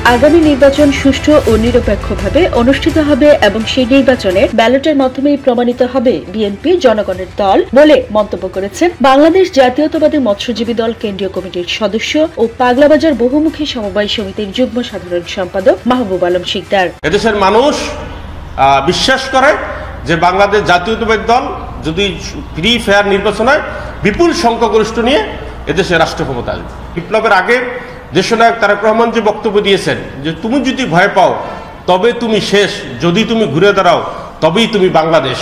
আগামী নির্বাচন সুষ্ঠু ও নিরপেক্ষভাবে অনুষ্ঠিত হবে এবং সেই নির্বাচনের ব্যালটের মাধ্যমেই প্রমাণিত হবে বিএনপি জনগণের দল বলে মন্তব্য করেছেন বাংলাদেশ জাতীয়তাবাদী মৎস্যজীবী দল কেন্দ্রীয় কমিটির সদস্য ও পাগলাবাজার বহুমুখী সমবায় সমিতির যুগ্ম সাধারণ সম্পাদক মাহবুব আলম শিকদার। এদেশের মানুষ বিশ্বাস করে যে বাংলাদেশ জাতীয়তাবাদী দল যদি ফ্রি ফেয়ার নির্বাচন হয় বিপুল সংখ্যাগরিষ্ঠ নিয়ে এদেশে রাষ্ট্র ক্ষমতা আসবে। বিপ্লবের আগে দেশনায়ক তারেক রহমান যে বক্তব্য দিয়েছেন যে তুমি যদি ভয় পাও তবে তুমি শেষ, যদি তুমি ঘুরে দাঁড়াও তবেই তুমি বাংলাদেশ,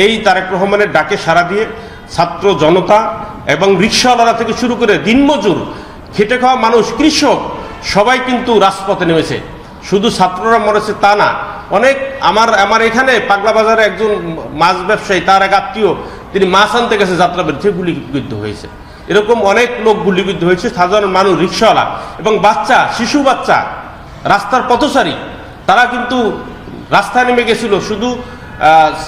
এই তারেক রহমানের ডাকে সাড়া দিয়ে ছাত্র জনতা এবং রিকশাওয়ালারা থেকে শুরু করে দিনমজুর, খেটে খাওয়া মানুষ, কৃষক সবাই কিন্তু রাজপথে নেমেছে। শুধু ছাত্ররা মরেছে তা না, অনেক আমার এখানে পাগলাবাজারে একজন মাছ ব্যবসায়ী, তার এক আত্মীয়, তিনি মাছ আনতে গেছে যাত্রা বেরোতে গুলিবিদ্ধ হয়েছে। এরকম অনেক লোক গুলিবিদ্ধ হয়েছে, সাধারণ মানুষ, রিকশাওয়ালা এবং বাচ্চা, শিশু বাচ্চা, রাস্তার পথচারী, তারা কিন্তু রাস্তায় নেমে গেছিল। শুধু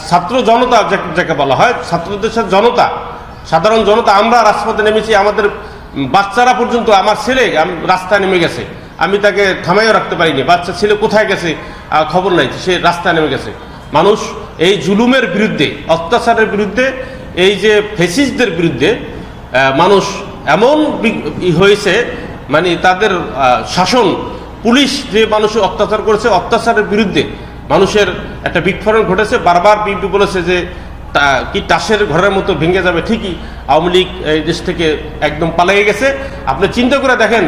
ছাত্র জনতা যাকে বলা হয়, ছাত্রদের সাথে জনতা, সাধারণ জনতা, আমরা রাজপথে নেমেছি। আমাদের বাচ্চারা পর্যন্ত, আমার ছেলে রাস্তায় নেমে গেছে, আমি তাকে থামাইও রাখতে পারিনি। বাচ্চা ছেলে কোথায় গেছে খবর নাই, সে রাস্তায় নেমে গেছে। মানুষ এই জুলুমের বিরুদ্ধে, অত্যাচারের বিরুদ্ধে, এই যে ফ্যাসিস্টদের বিরুদ্ধে মানুষ এমন হয়েছে, মানে তাদের শাসন, পুলিশ যে মানুষের অত্যাচার করেছে, অত্যাচারের বিরুদ্ধে মানুষের একটা বিস্ফোরণ ঘটেছে। বারবার বিএনপি বলেছে যে কি তাসের ঘরের মতো ভেঙে যাবে। ঠিকই আওয়ামী লীগ এই দেশ থেকে একদম পালিয়ে গেছে। আপনি চিন্তা করে দেখেন,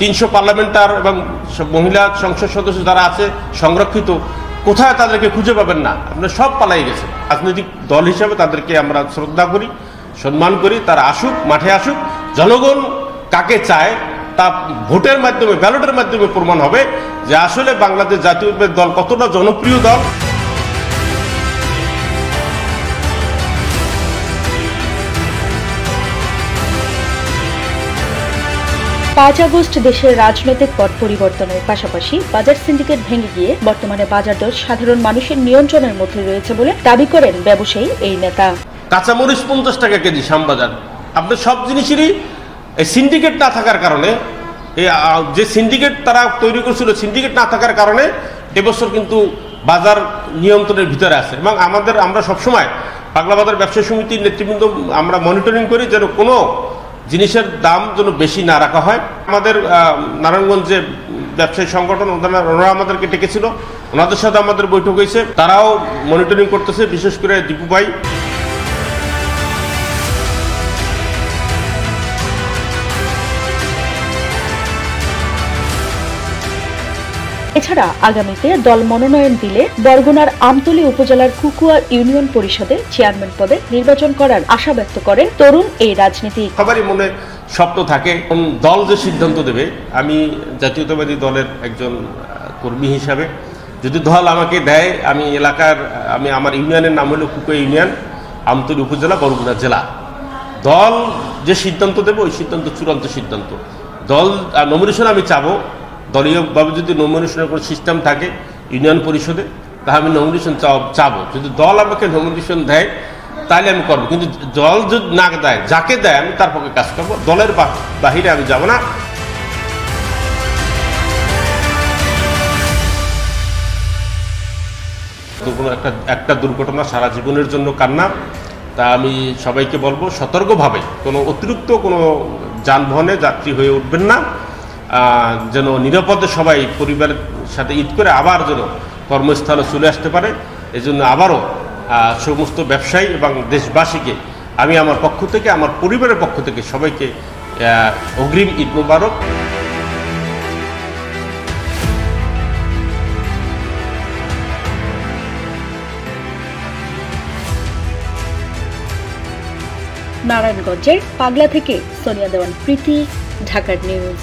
300 পার্লামেন্টার এবং মহিলা সংসদ সদস্য যারা আছে সংরক্ষিত, কোথায় তাদেরকে খুঁজে পাবেন না, আপনার সব পালাই গেছে। রাজনৈতিক দল হিসাবে তাদেরকে আমরা শ্রদ্ধা করি, সম্মান করি। তারা আসুক, মাঠে আসুক। জনগণ কাকে চায় তা ভোটের মাধ্যমে, ব্যালটের মাধ্যমে প্রমাণ হবে যে আসলে বাংলাদেশ জাতীয়তাবাদী দল কতটা জনপ্রিয় দল। 5 আগস্ট দেশের রাজনৈতিক পট পরিবর্তনের পাশাপাশি বাজার সিন্ডিকেট ভেঙে গিয়ে বর্তমানে বাজার দর সাধারণ মানুষের নিয়ন্ত্রণের মধ্যে রয়েছে বলে দাবি করেন ব্যবসায়ী এই নেতা। কাঁচামরিচ 50 টাকা কেজি শ্যামবাজার। আপনার সব জিনিসেরই এই সিন্ডিকেট না থাকার কারণে, যে সিন্ডিকেট তারা তৈরি করেছিল, সিন্ডিকেট না থাকার কারণে এবছর কিন্তু বাজার নিয়ন্ত্রণের ভিতরে আছে। এবং আমরা সবসময় পাগলাবাজার ব্যবসায়ী সমিতির নেতৃবৃন্দ আমরা মনিটরিং করি যেন কোনো জিনিসের দাম যেন বেশি না রাখা হয়। আমাদের নারায়ণগঞ্জে ব্যবসায়ী সংগঠন, ওনারা আমাদেরকে ডেকেছিল, ওনাদের সাথে আমাদের বৈঠক হয়েছে, তারাও মনিটরিং করতেছে, বিশেষ করে দীপু ভাই। এছাড়া আগামীতে দল মনোনয়ন দিলে বরগুনার আমতলী উপজেলার কুকুয়া ইউনিয়ন পরিষদের চেয়ারম্যান পদে নির্বাচন করার আশা ব্যক্ত করেন তরুণ এই রাজনীতিক। সবারই মনে স্বপ্ন থাকে, দল যে সিদ্ধান্ত দেবে। আমি জাতীয়তাবাদী দলের একজন কর্মী হিসাবে যদি দল আমাকে দেয়, আমি আমার ইউনিয়নের নাম হলো কুকুয়া ইউনিয়ন, আমতলী উপজেলা, বরগুনা জেলা। দল যে সিদ্ধান্ত দেবে ওই সিদ্ধান্ত চূড়ান্ত সিদ্ধান্ত। দল নমিনেশন আমি চাবো, দলীয়ভাবে যদি নমিনেশনের কোনো সিস্টেম থাকে ইউনিয়ন পরিষদে, তাহলে আমি নমিনেশন চাবো। যদি দল আমাকে নমিনেশন দেয় তাহলে আমি করবো, কিন্তু দল যদি না দেয়, যাকে দেয় আমি তার পক্ষে কাজ করবো। দলের বাহিরে আমি যাব না। কোনো একটা দুর্ঘটনা সারা জীবনের জন্য কান্না। তা আমি সবাইকে বলবো সতর্কভাবে কোনো অতিরিক্ত কোনো যানবাহনে যাত্রী হয়ে উঠবেন না, যেন নিরাপদে সবাই পরিবারের সাথে ঈদ করে আবার যেন কর্মস্থলে চলে আসতে পারে। এই জন্য আবারও সমস্ত ব্যবসায়ী এবং দেশবাসীকে আমি আমার পক্ষ থেকে, আমার পরিবারের পক্ষ থেকে সবাইকে অগ্রিম ঈদ মোবারক। নারায়ণগঞ্জের পাগলা থেকে সোনিয়া দেওয়ান প্রীতি, ঢাকার নিউজ।